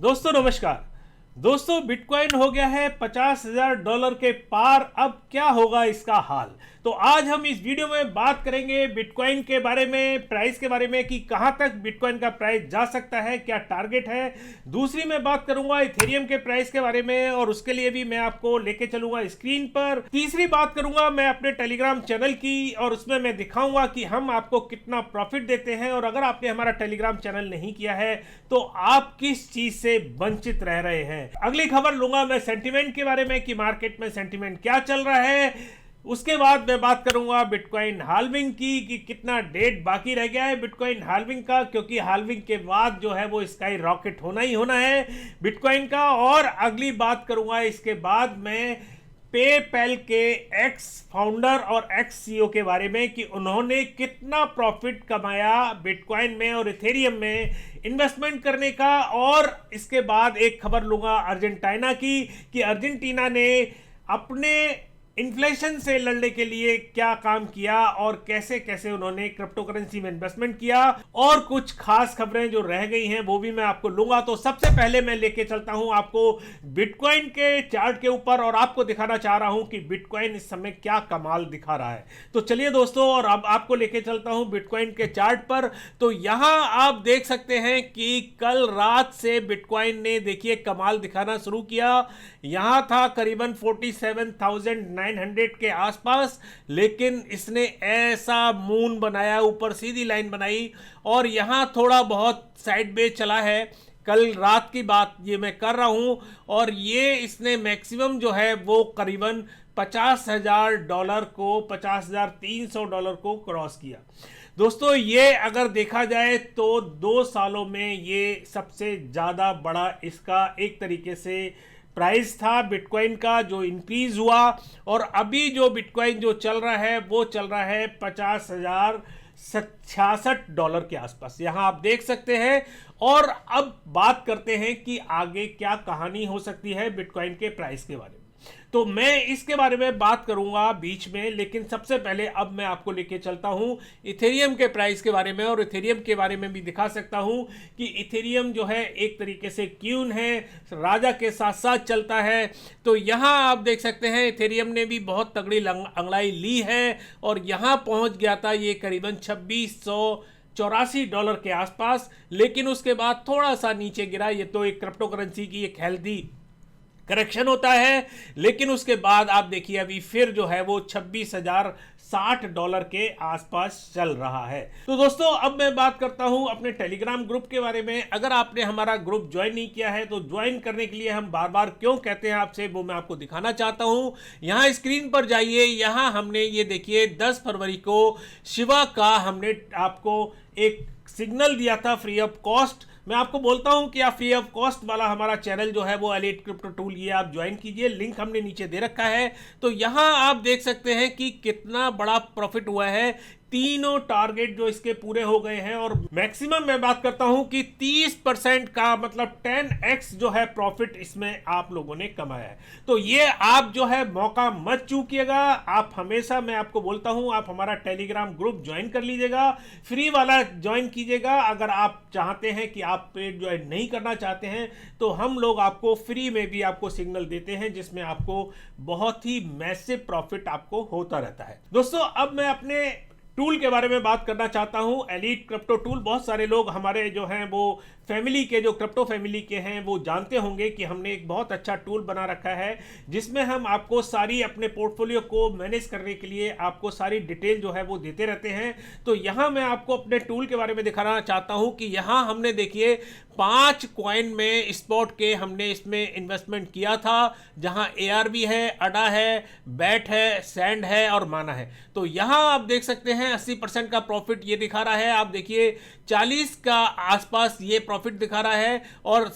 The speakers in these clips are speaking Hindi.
दोस्तों नमस्कार। दोस्तों बिटकॉइन हो गया है $50,000 के पार। अब क्या होगा इसका हाल, तो आज हम इस वीडियो में बात करेंगे बिटकॉइन के बारे में, प्राइस के बारे में कि कहां तक बिटकॉइन का प्राइस जा सकता है, क्या टारगेट है। दूसरी मैं बात करूंगा इथेरियम के प्राइस के बारे में और उसके लिए भी मैं आपको लेके चलूंगा स्क्रीन पर। तीसरी बात करूंगा मैं अपने टेलीग्राम चैनल की और उसमें मैं दिखाऊंगा कि हम आपको कितना प्रॉफिट देते हैं, और अगर आपने हमारा टेलीग्राम चैनल नहीं किया है तो आप किस चीज से वंचित रह रहे हैं। अगली खबर लूंगा मैं सेंटीमेंट के बारे में कि मार्केट में सेंटीमेंट क्या चल रहा है। उसके बाद मैं बात करूंगा बिटकॉइन हाल्विंग की कि कितना डेट बाकी रह गया है बिटकॉइन हाल्विंग का, क्योंकि हाल्विंग के बाद जो है वो स्काई रॉकेट होना ही होना है बिटकॉइन का। और अगली बात करूंगा इसके बाद मैं पेपैल के एक्स फाउंडर और एक्स सीईओ के बारे में कि उन्होंने कितना प्रॉफिट कमाया बिटकॉइन में और इथेरियम में इन्वेस्टमेंट करने का। और इसके बाद एक खबर लूंगा अर्जेंटीना की कि अर्जेंटीना ने अपने इन्फ्लेशन से लड़ने के लिए क्या काम किया और कैसे कैसे उन्होंने क्रिप्टो करेंसी में इन्वेस्टमेंट किया, और कुछ खास खबरें जो रह गई हैं वो भी मैं आपको लूंगा। तो सबसे पहले मैं लेके चलता हूं आपको बिटकॉइन के चार्ट के ऊपर और आपको दिखाना चाह रहा हूं कि बिटकॉइन इस समय क्या कमाल दिखा रहा है। तो चलिए दोस्तों, और अब आपको लेके चलता हूं बिटकॉइन के चार्ट पर। तो यहां आप देख सकते हैं कि कल रात से बिटकॉइन ने देखिए कमाल दिखाना शुरू किया। यहां था करीबन 47,900 के आसपास, लेकिन इसने ऐसा मून बनाया, ऊपर सीधी लाइन बनाई और यहां थोड़ा बहुत साइड में चला है। कल रात की बात ये मैं कर रहा हूं, और ये इसने मैक्सिमम जो है वो करीबन $50,000 को, $50,300 को क्रॉस किया। दोस्तों ये अगर देखा जाए तो 2 सालों में ये सबसे ज़्यादा बड़ा इसका एक तरीके से प्राइस था बिटकॉइन का जो इंक्रीज हुआ। और अभी जो बिटकॉइन जो चल रहा है वो चल रहा है $50,066 के आसपास, यहां आप देख सकते हैं। और अब बात करते हैं कि आगे क्या कहानी हो सकती है बिटकॉइन के प्राइस के बारे में। तो मैं इसके बारे में बात करूंगा बीच में, लेकिन सबसे पहले अब मैं आपको लेके चलता हूं इथेरियम के प्राइस के बारे में, और इथेरियम के बारे में भी दिखा सकता हूं कि इथेरियम जो है एक तरीके से क्यून है, राजा के साथ साथ चलता है। तो यहां आप देख सकते हैं इथेरियम ने भी बहुत तगड़ी अंगड़ाई ली है और यहां पहुंच गया था ये करीबन $2684 के आसपास, लेकिन उसके बाद थोड़ा सा नीचे गिरा। ये तो एक क्रिप्टो करेंसी की एक हेल्दी करेक्शन होता है, लेकिन उसके बाद आप देखिए अभी फिर जो है वो $26,060 के आसपास चल रहा है। तो दोस्तों अब मैं बात करता हूं अपने टेलीग्राम ग्रुप के बारे में। अगर आपने हमारा ग्रुप ज्वाइन नहीं किया है तो ज्वाइन करने के लिए हम बार बार क्यों कहते हैं आपसे, वो मैं आपको दिखाना चाहता हूं। यहां स्क्रीन पर जाइए, यहां हमने ये देखिए 10 फरवरी को शिवा का हमने आपको एक सिग्नल दिया था फ्री ऑफ कॉस्ट। मैं आपको बोलता हूं कि आप फ्री ऑफ कॉस्ट वाला हमारा चैनल जो है वो एलीट क्रिप्टो टूल, ये आप ज्वाइन कीजिए, लिंक हमने नीचे दे रखा है। तो यहां आप देख सकते हैं कि कितना बड़ा प्रॉफिट हुआ है। तीनों टारगेट जो इसके पूरे हो गए हैं, और मैक्सिमम मैं बात करता हूं कि 30% का मतलब 10x जो है प्रॉफिट इसमें आप लोगों ने कमाया है। तो ये आप जो है मौका मत चूकिएगा। आप हमेशा, मैं आपको बोलता हूं, आप हमारा टेलीग्राम ग्रुप ज्वाइन कर लीजिएगा, फ्री वाला ज्वाइन कीजिएगा। अगर आप चाहते हैं कि आप पेड ज्वाइन नहीं करना चाहते हैं तो हम लोग आपको फ्री में भी आपको सिग्नल देते हैं जिसमें आपको बहुत ही मैसिव प्रॉफिट आपको होता रहता है। दोस्तों अब मैं अपने टूल के बारे में बात करना चाहता हूं, एलीट क्रिप्टो टूल। बहुत सारे लोग हमारे जो हैं वो फैमिली के, जो क्रिप्टो फैमिली के हैं, वो जानते होंगे कि हमने एक बहुत अच्छा टूल बना रखा है जिसमें हम आपको सारी अपने पोर्टफोलियो को मैनेज करने के लिए आपको सारी डिटेल जो है वो देते रहते हैं। तो यहां मैं आपको अपने टूल के बारे में दिखाना चाहता हूं कि यहां हमने देखिए 5 कॉइन में स्पॉट के हमने इसमें इन्वेस्टमेंट किया था, जहां ARB है, अडा है, बैट है, सैंड है और माना है। तो यहां आप देख सकते हैं 80% का प्रॉफिट ये दिखा रहा है। आप देखिए 40 का आसपास ये प्रॉफिट दिखा रहा है और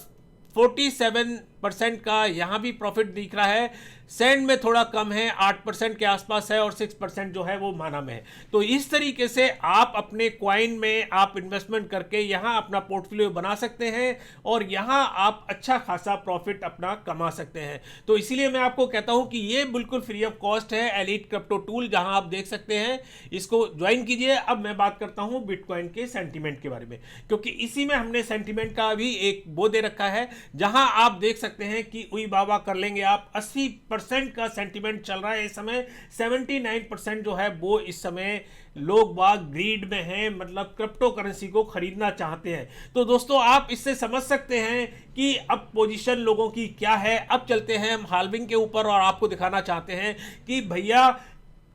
47 6% का यहाँ भी प्रॉफिट दिख रहा है। सेंड में थोड़ा कम है, 8% के आसपास है और 6% जो है वो माना में है। तो इस तरीके से आप अपने क्वाइन में आप इन्वेस्टमेंट करके यहाँ अपना पोर्टफोलियो बना सकते हैं और यहाँ आप अच्छा खासा प्रॉफिट अपना कमा सकते हैं। तो इसीलिए मैं आपको कहता हूँ कि ये बिल्कुल फ्री ऑफ कॉस्ट है एलीट क्रिप्टो टूल, जहाँ आप देख सकते हैं, इसको ज्वाइन कीजिए। अब मैं बात करता हूँ बिटकॉइन के सेंटीमेंट के बारे में, क्योंकि इसी में हमने सेंटीमेंट का भी एक वो दे रखा है, जहां आप देख सकते हैं कि उई बाबा कर लेंगे आप। 80% का सेंटीमेंट चल रहा है इस समय। 79% जो है वो इस समय लोग बाग ग्रीड में हैं, मतलब क्रिप्टो करेंसी को खरीदना चाहते हैं। तो दोस्तों आप इससे समझ सकते हैं कि अब पोजीशन लोगों की क्या है। अब चलते हैं हम हाल्विंग के ऊपर और आपको दिखाना चाहते हैं कि भैया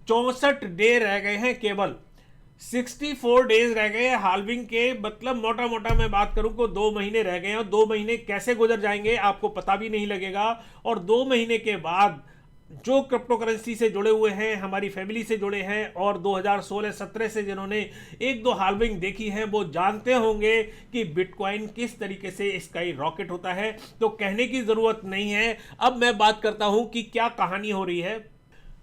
64 डे रह गए हैं, केवल 64 डेज रह गए हाल्विंग के। मतलब मोटा मोटा मैं बात करूं को 2 महीने रह गए हैं और 2 महीने कैसे गुजर जाएंगे आपको पता भी नहीं लगेगा। और 2 महीने के बाद जो क्रिप्टो करेंसी से जुड़े हुए हैं, हमारी फैमिली से जुड़े हैं और 2016-17 से जिन्होंने 1-2 हाल्विंग देखी है, वो जानते होंगे कि बिटकॉइन किस तरीके से स्काई रॉकेट होता है। तो कहने की ज़रूरत नहीं है। अब मैं बात करता हूं कि क्या कहानी हो रही है।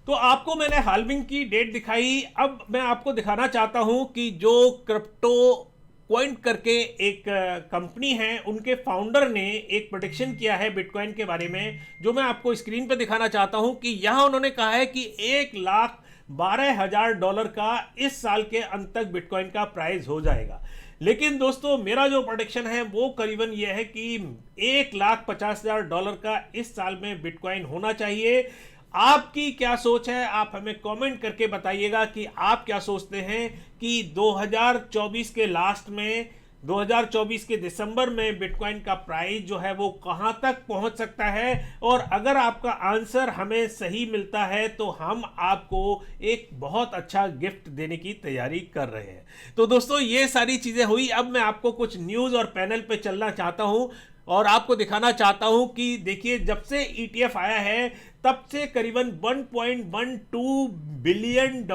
तो आपको मैंने हाल्विंग की डेट दिखाई। अब मैं आपको दिखाना चाहता हूं कि जो क्रिप्टो क्वाइंट करके एक कंपनी है, उनके फाउंडर ने एक प्रेडिक्शन किया है बिटकॉइन के बारे में, जो मैं आपको स्क्रीन पर दिखाना चाहता हूं कि यहां उन्होंने कहा है कि $1,12,000 का इस साल के अंत तक बिटकॉइन का प्राइस हो जाएगा। लेकिन दोस्तों मेरा जो प्रेडिक्शन है वो करीबन यह है कि $1,50,000 का इस साल में बिटकॉइन होना चाहिए। आपकी क्या सोच है, आप हमें कमेंट करके बताइएगा कि आप क्या सोचते हैं कि 2024 के लास्ट में, 2024 के दिसंबर में बिटकॉइन का प्राइस जो है वो कहां तक पहुंच सकता है। और अगर आपका आंसर हमें सही मिलता है तो हम आपको एक बहुत अच्छा गिफ्ट देने की तैयारी कर रहे हैं। तो दोस्तों ये सारी चीज़ें हुई। अब मैं आपको कुछ न्यूज़ और पैनल पे चलना चाहता हूं और आपको दिखाना चाहता हूं कि देखिए, जब से ETF आया है तब से करीबन $1.12 बिलियन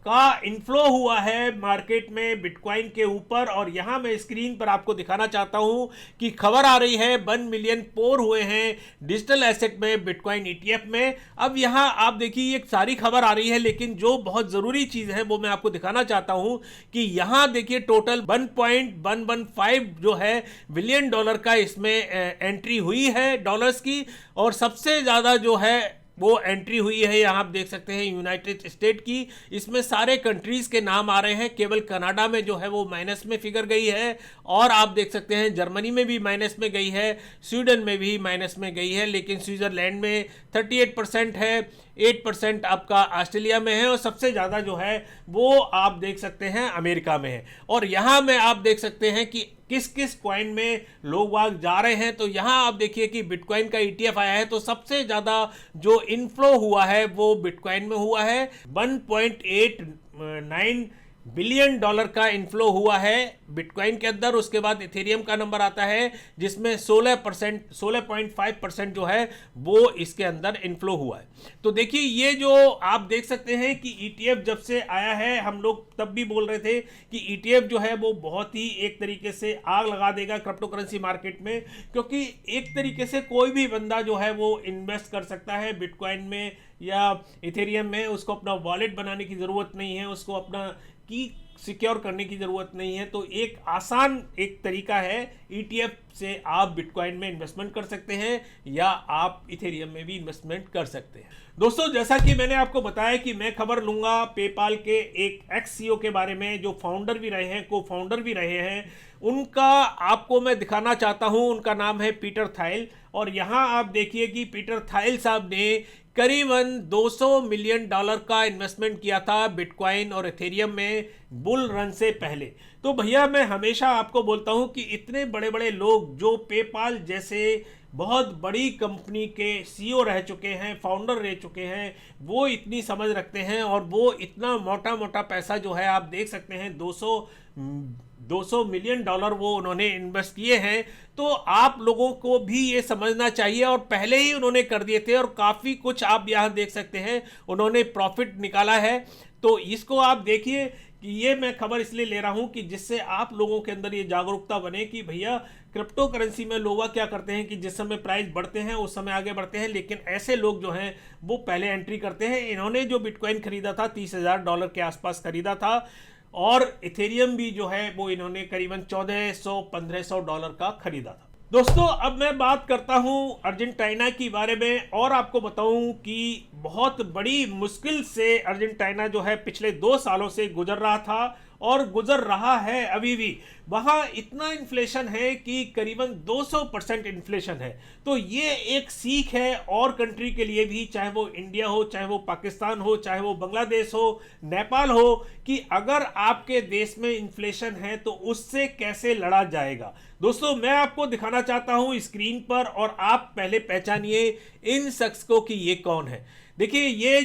का इनफ्लो हुआ है मार्केट में बिटकॉइन के ऊपर। और यहां मैं स्क्रीन पर आपको दिखाना चाहता हूं कि खबर आ रही है 1 मिलियन पोर हुए हैं डिजिटल एसेट में बिटकॉइन ETF में। अब यहां आप देखिए एक सारी खबर आ रही है, लेकिन जो बहुत ज़रूरी चीज़ है वो मैं आपको दिखाना चाहता हूं कि यहां देखिए टोटल 1.115 जो है बिलियन डॉलर का इसमें एंट्री हुई है डॉलर्स की। और सबसे ज़्यादा जो है वो एंट्री हुई है, यहाँ आप देख सकते हैं, यूनाइटेड स्टेट की। इसमें सारे कंट्रीज़ के नाम आ रहे हैं। केवल कनाडा में जो है वो माइनस में फिगर गई है और आप देख सकते हैं जर्मनी में भी माइनस में गई है, स्वीडन में भी माइनस में गई है, लेकिन स्विट्ज़रलैंड में 38% है, 8% आपका ऑस्ट्रेलिया में है और सबसे ज़्यादा जो है वो आप देख सकते हैं अमेरिका में है। और यहाँ में आप देख सकते हैं कि किस किस कॉइन में लोग वाग जा रहे हैं। तो यहाँ आप देखिए कि बिटकॉइन का ETF आया है तो सबसे ज़्यादा जो इनफ्लो हुआ है वो बिटकॉइन में हुआ है। 1.89 बिलियन डॉलर का इनफ्लो हुआ है बिटकॉइन के अंदर। उसके बाद इथेरियम का नंबर आता है जिसमें 16.5% जो है वो इसके अंदर इनफ्लो हुआ है। तो देखिए ये जो आप देख सकते हैं कि ETF जब से आया है, हम लोग तब भी बोल रहे थे कि ETF जो है वो बहुत ही एक तरीके से आग लगा देगा क्रिप्टो करेंसी मार्केट में, क्योंकि एक तरीके से कोई भी बंदा जो है वो इन्वेस्ट कर सकता है बिटकॉइन में या इथेरियम में। उसको अपना वॉलेट बनाने की ज़रूरत नहीं है, उसको अपना की सिक्योर करने की ज़रूरत नहीं है। तो एक आसान एक तरीका है, ETF से आप बिटकॉइन में इन्वेस्टमेंट कर सकते हैं या आप इथेरियम में भी इन्वेस्टमेंट कर सकते हैं। दोस्तों जैसा कि मैंने आपको बताया कि मैं खबर लूँगा पेपाल के एक एक्स CEO के बारे में, जो फाउंडर भी रहे हैं, को फाउंडर भी रहे हैं। उनका आपको मैं दिखाना चाहता हूँ। उनका नाम है पीटर थाइल। और यहाँ आप देखिए कि पीटर थाइल साहब ने करीबन $200 मिलियन का इन्वेस्टमेंट किया था बिटकॉइन और इथेरियम में बुल रन से पहले। तो भैया मैं हमेशा आपको बोलता हूं कि इतने बड़े बड़े लोग जो पेपाल जैसे बहुत बड़ी कंपनी के CEO रह चुके हैं, फाउंडर रह चुके हैं, वो इतनी समझ रखते हैं और वो इतना मोटा मोटा पैसा जो है आप देख सकते हैं $200 मिलियन वो उन्होंने इन्वेस्ट किए हैं। तो आप लोगों को भी ये समझना चाहिए और पहले ही उन्होंने कर दिए थे और काफ़ी कुछ आप यहाँ देख सकते हैं उन्होंने प्रॉफिट निकाला है। तो इसको आप देखिए कि ये मैं खबर इसलिए ले रहा हूं कि जिससे आप लोगों के अंदर ये जागरूकता बने कि भैया क्रिप्टो करेंसी में लोग क्या करते हैं कि जिस समय प्राइस बढ़ते हैं उस समय आगे बढ़ते हैं, लेकिन ऐसे लोग जो हैं वो पहले एंट्री करते हैं। इन्होंने जो बिटकॉइन खरीदा था $30,000 के आसपास खरीदा था, और इथेरियम भी जो है वो इन्होंने करीबन $1,400-1,500 का खरीदा था। दोस्तों अब मैं बात करता हूं अर्जेंटीना के बारे में, और आपको बताऊं कि बहुत बड़ी मुश्किल से अर्जेंटीना जो है पिछले 2 सालों से गुजर रहा था और गुजर रहा है अभी भी। वहाँ इतना इन्फ्लेशन है कि करीबन 200% इन्फ्लेशन है। तो ये एक सीख है और कंट्री के लिए भी, चाहे वो इंडिया हो, चाहे वो पाकिस्तान हो, चाहे वो बांग्लादेश हो, नेपाल हो, कि अगर आपके देश में इन्फ्लेशन है तो उससे कैसे लड़ा जाएगा। दोस्तों मैं आपको दिखाना चाहता हूं स्क्रीन पर, और आप पहले पहचानिए इन शख्स को कि ये कौन है। देखिए ये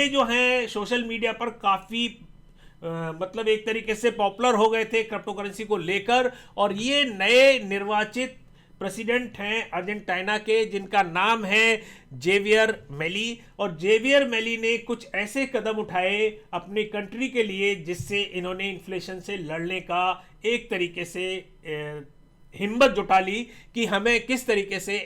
जो हैं सोशल मीडिया पर काफ़ी मतलब एक तरीके से पॉपुलर हो गए थे क्रिप्टो करेंसी को लेकर, और ये नए निर्वाचित प्रेसिडेंट हैं अर्जेंटीना के, जिनका नाम है जेवियर मेली। और जेवियर मेली ने कुछ ऐसे कदम उठाए अपनी कंट्री के लिए जिससे इन्होंने इन्फ्लेशन से लड़ने का एक तरीके से हिम्मत जुटा ली कि हमें किस तरीके से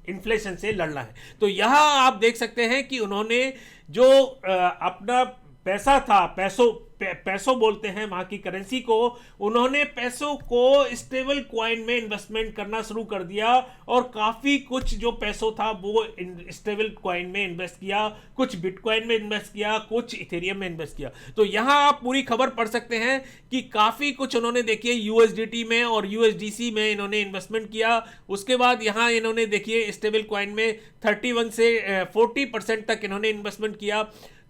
इन्फ्लेशन से लड़ना है। तो यहाँ आप देख सकते हैं कि उन्होंने जो अपना पैसा था, पैसों बोलते हैं वहाँ की करेंसी को, उन्होंने पैसों को स्टेबल कॉइन में इन्वेस्टमेंट करना शुरू कर दिया, और काफ़ी कुछ जो पैसों था वो स्टेबल कॉइन में इन्वेस्ट किया, कुछ बिटकॉइन में इन्वेस्ट किया, कुछ इथेरियम में इन्वेस्ट किया। तो यहाँ आप पूरी खबर पढ़ सकते हैं कि काफ़ी कुछ उन्होंने देखिए यूएसडीटी में और यूएसडीसी में इन्होंने इन्वेस्टमेंट किया। उसके बाद यहाँ इन्होंने देखिए स्टेबल कॉइन में 31 से 40% तक इन्होंने इन्वेस्टमेंट किया।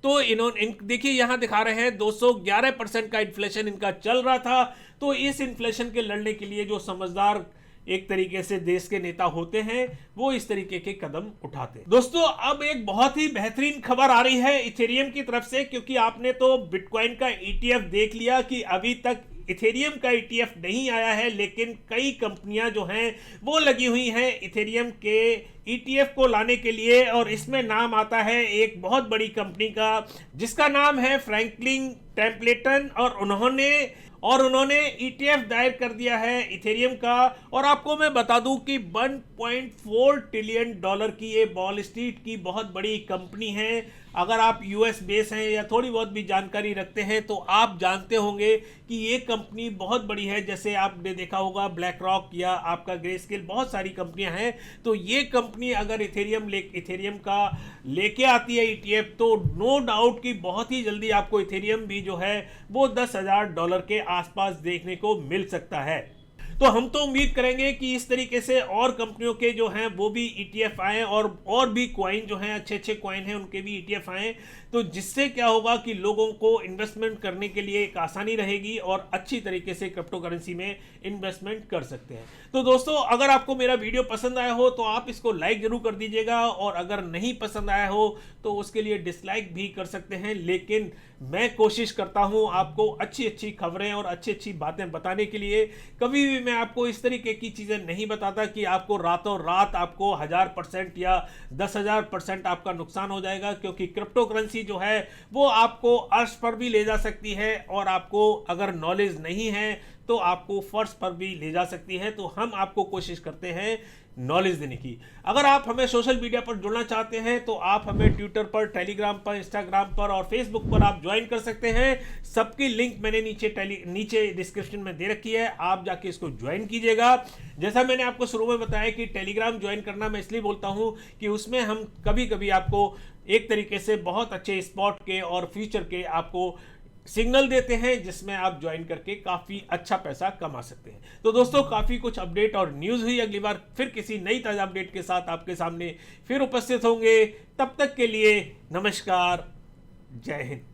तो इन्होंने देखिए यहाँ दिखा रहे हैं 211% का इन्फ्लेशन इनका चल रहा था। तो इस इन्फ्लेशन के लड़ने के लिए जो समझदार एक तरीके से देश के नेता होते हैं वो इस तरीके के कदम उठाते हैं। दोस्तों अब एक बहुत ही बेहतरीन खबर आ रही है इथेरियम की तरफ से, क्योंकि आपने तो बिटकॉइन का ETF देख लिया कि अभी तक इथेरियम का ETF नहीं आया है, लेकिन कई कंपनियां जो हैं वो लगी हुई हैं इथेरियम के ETF को लाने के लिए। और इसमें नाम आता है एक बहुत बड़ी कंपनी का जिसका नाम है फ्रैंकलिन टेम्पलेटन, और उन्होंने ETF दायर कर दिया है इथेरियम का। और आपको मैं बता दूं कि $1.4 ट्रिलियन की ये वॉल स्ट्रीट की बहुत बड़ी कंपनी है। अगर आप US बेस हैं या थोड़ी बहुत भी जानकारी रखते हैं तो आप जानते होंगे कि ये कंपनी बहुत बड़ी है। जैसे आपने देखा होगा ब्लैक रॉक या आपका ग्रेस्केल, बहुत सारी कंपनियां हैं। तो ये कंपनी अगर इथेरियम का लेके आती है ETF, तो नो डाउट कि बहुत ही जल्दी आपको इथेरियम भी जो है वो $10,000 के आसपास देखने को मिल सकता है। तो हम तो उम्मीद करेंगे कि इस तरीके से और कंपनियों के जो हैं वो भी ETF आए, और भी कॉइन जो हैं अच्छे कॉइन हैं उनके भी ETF आए। तो जिससे क्या होगा कि लोगों को इन्वेस्टमेंट करने के लिए एक आसानी रहेगी और अच्छी तरीके से क्रिप्टो करेंसी में इन्वेस्टमेंट कर सकते हैं। तो दोस्तों अगर आपको मेरा वीडियो पसंद आया हो तो आप इसको लाइक जरूर कर दीजिएगा, और अगर नहीं पसंद आया हो तो उसके लिए डिसलाइक भी कर सकते हैं। लेकिन मैं कोशिश करता हूं आपको अच्छी खबरें और अच्छी बातें बताने के लिए। कभी भी मैं आपको इस तरीके की चीज़ें नहीं बताता कि आपको रातों रात आपको 1000% या 10,000% आपका नुकसान हो जाएगा, क्योंकि क्रिप्टो करेंसी जो है वो आपको अर्श पर भी ले जा सकती है, और आपको अगर नॉलेज नहीं है तो आपको फर्श पर भी ले जा सकती है। तो हम आपको कोशिश करते हैं नॉलेज देने की। अगर आप हमें सोशल मीडिया पर जुड़ना चाहते हैं तो आप हमें ट्विटर पर, टेलीग्राम पर, इंस्टाग्राम पर और फेसबुक पर आप ज्वाइन कर सकते हैं। सबकी लिंक मैंने नीचे डिस्क्रिप्शन में दे रखी है, आप जाके इसको ज्वाइन कीजिएगा। जैसा मैंने आपको शुरू में बताया कि टेलीग्राम ज्वाइन करना मैं इसलिए बोलता हूं कि उसमें हम कभी आपको एक तरीके से बहुत अच्छे स्पॉट के और फ्यूचर के आपको सिग्नल देते हैं, जिसमें आप ज्वाइन करके काफ़ी अच्छा पैसा कमा सकते हैं। तो दोस्तों काफ़ी कुछ अपडेट और न्यूज़ हुई। अगली बार फिर किसी नई ताज़ा अपडेट के साथ आपके सामने फिर उपस्थित होंगे। तब तक के लिए नमस्कार, जय हिंद।